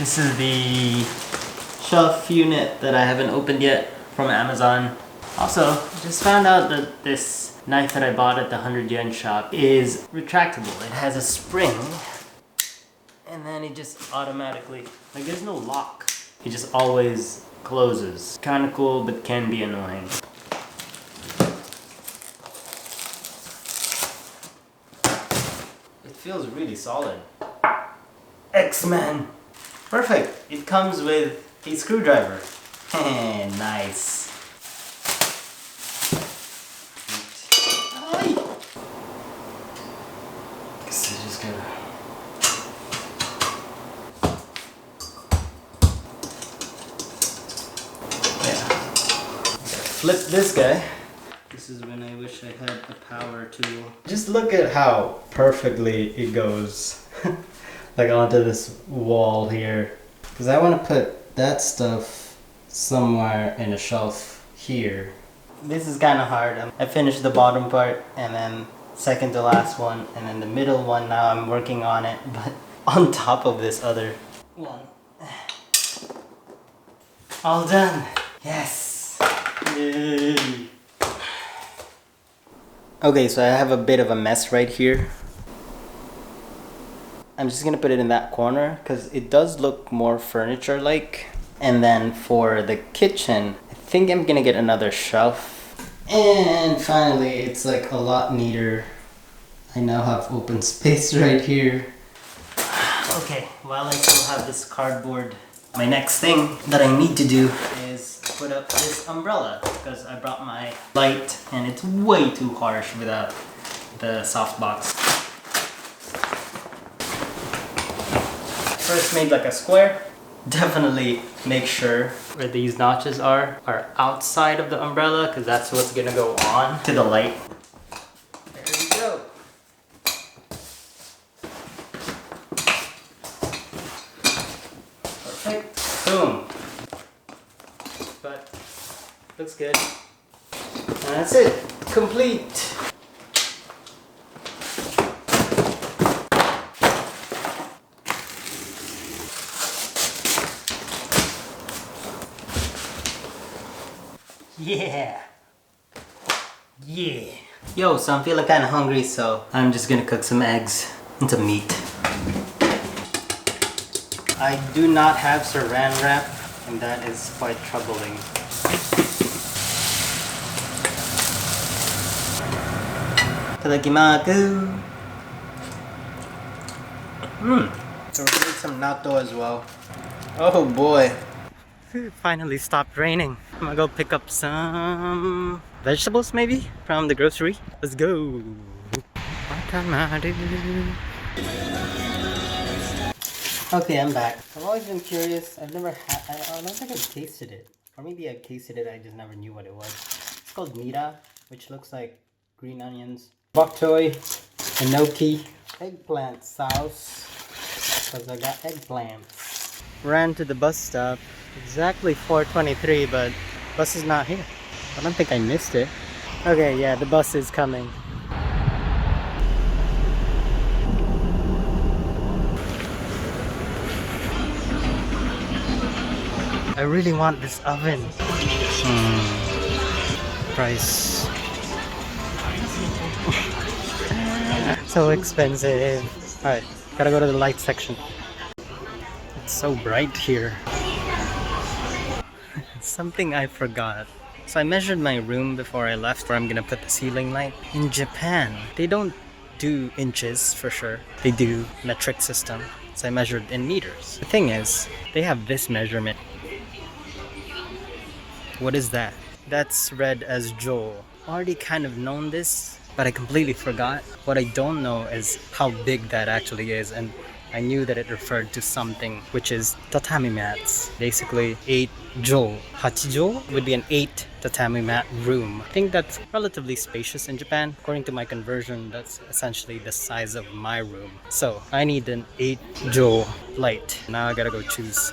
This is the shelf unit that I haven't opened yet from Amazon. Also, just found out that this knife that I bought at the 100 yen shop is retractable. It has a spring and then it just automatically, like there's no lock. It just always closes. Kind of cool, but can be annoying. It feels really solid. X-Men! Perfect! It comes with a screwdriver. Nice. Guess I just gotta... Flip this guy. This is when I wish I had a power tool. Just look at how perfectly it goes like onto this wall here. Because I want to put that stuff somewhere in a shelf here. This is kind of hard. I finished the bottom part and then second to last one and then the middle one now I'm working on it, but on top of this other one. All done. Yes. Yay. Okay, so I have a bit of a mess right here. I'm just gonna put it in that corner because it does look more furniture-like. And then for the kitchen, I think I'm gonna get another shelf. And finally, it's like a lot neater. I now have open space right here. Okay, while I still have this cardboard, my next thing that I need to do is put up this umbrella because I brought my light and it's way too harsh without the softbox. First made like a square. Definitely make sure where these notches are outside of the umbrella because that's what's gonna go on to the light. There we go. Perfect. Boom. But looks good. And that's it. Complete. Yeah. Yeah. Yo, so I'm feeling kind of hungry, so I'm just gonna cook some eggs and some meat. I do not have saran wrap, and that is quite troubling. Itadakimasu. So we're doing some natto as well. Oh boy. It finally stopped raining. I'm gonna go pick up some vegetables maybe from the grocery. Let's go. Okay, I'm back. I've always been curious. I've never had, I don't think I've tasted it. Or maybe I've tasted it, I just never knew what it was. It's called mita, which looks like green onions. Bok choy, enoki, eggplant sauce, because I got eggplants. Ran to the bus stop, exactly 4:23, but bus is not here. I don't think I missed it. Okay, yeah, the bus is coming. I really want this oven. Price. So expensive. Alright, gotta go to the light section. It's so bright here. Something I forgot. So I measured my room before I left where I'm gonna put the ceiling light. In Japan, they don't do inches for sure. They do metric system. So I measured in meters. The thing is, they have this measurement. What is that? That's read as jo. Already kind of known this, but I completely forgot. What I don't know is how big that actually is, and I knew that it referred to something which is tatami mats. Basically 8 jo. Hachijo would be an 8 tatami mat room. I think that's relatively spacious in Japan. According to my conversion, that's essentially the size of my room. So I need an 8 jo light. Now I gotta go choose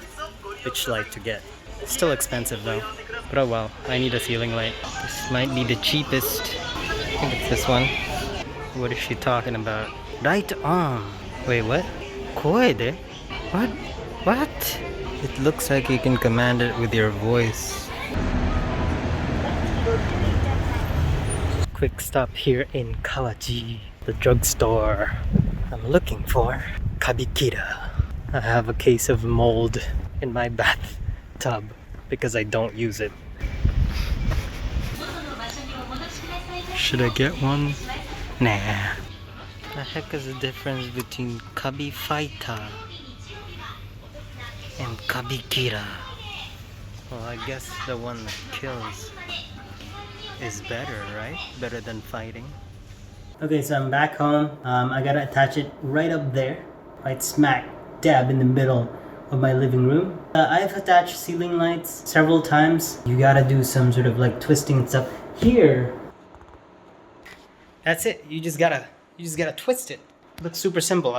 which light to get. Still expensive though. But oh well, I need a ceiling light. This might be the cheapest. I think it's this one. What is she talking about? Right arm. Wait, what? Koe de? What? What? It looks like you can command it with your voice. Quick stop here in Kawachi, the drugstore. I'm looking for kabikira. I have a case of mold in my bathtub because I don't use it. Should I get one? Nah. The heck is the difference between kabi fighter and kabikira? Well, I guess the one that kills is better, right? Better than fighting. Okay, so I'm back home. I gotta attach it right up there, right smack dab in the middle of my living room. I've attached ceiling lights several times. You gotta do some sort of like twisting and stuff. Here, that's it. You just gotta twist it. Looks super simple.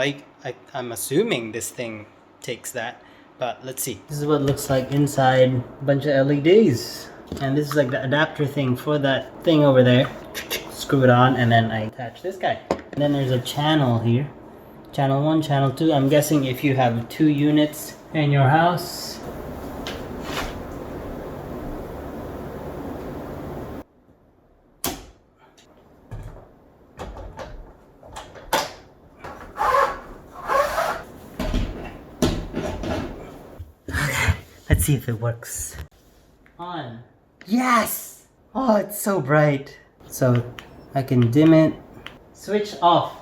I'm assuming this thing takes that, but let's see. This is what it looks like inside. A bunch of LEDs. And this is like the adapter thing for that thing over there. Screw it on, and then I attach this guy. And then there's a channel here. Channel 1, channel 2. I'm guessing if you have 2 units in your house. Let's see if it works. On. Yes! Oh, it's so bright. So I can dim it. Switch off.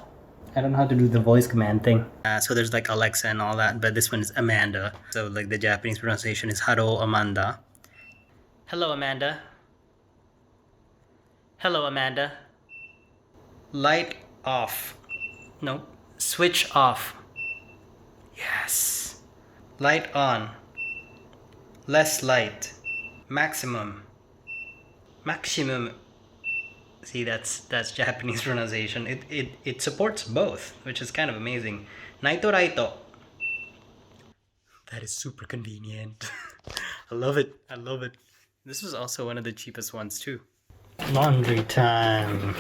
I don't know how to do the voice command thing. So there's like Alexa and all that, but this one is Amanda. So like the Japanese pronunciation is Haro Amanda. Hello, Amanda. Hello, Amanda. Light off. No. Switch off. Yes. Light on. Less light. Maximum. Maximum. See, that's Japanese pronunciation. It supports both, which is kind of amazing. Naito raito. That is super convenient. I love it. I love it. This was also one of the cheapest ones too. Laundry time.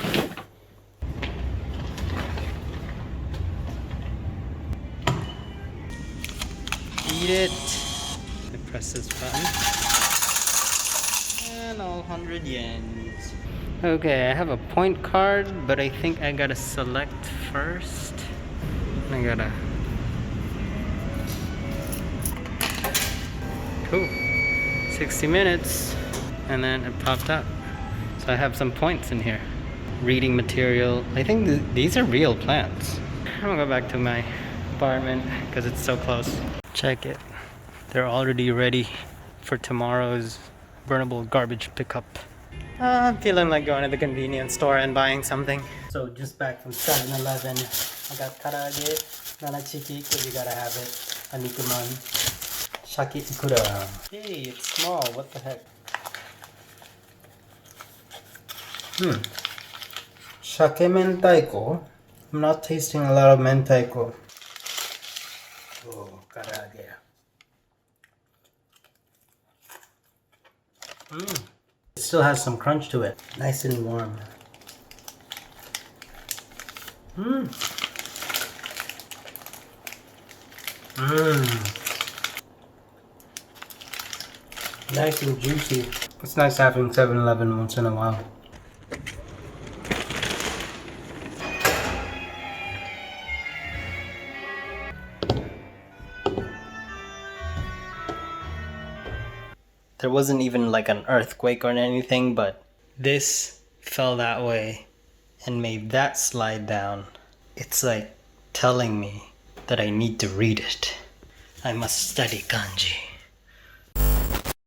Eat it. I press this button. And all 100 yens. Okay, I have a point card, but I think I gotta select first. I gotta... Cool. 60 minutes. And then it popped up. So I have some points in here. Reading material. I think these are real plants. I'm gonna go back to my apartment because it's so close. Check it. They're already ready for tomorrow's burnable garbage pickup. I'm feeling like going to the convenience store and buying something. So just back from 7-Eleven. I got karage, nanachiki, because you gotta have it. Anikuman. Shaki ikura. Hey, it's small. What the heck? Shake mentaiko. I'm not tasting a lot of mentaiko. Oh, karage. It still has some crunch to it. Nice and warm. Nice and juicy. It's nice having 7-Eleven once in a while. There wasn't even like an earthquake or anything, but this fell that way and made that slide down. It's like telling me that I need to read it. I must study kanji.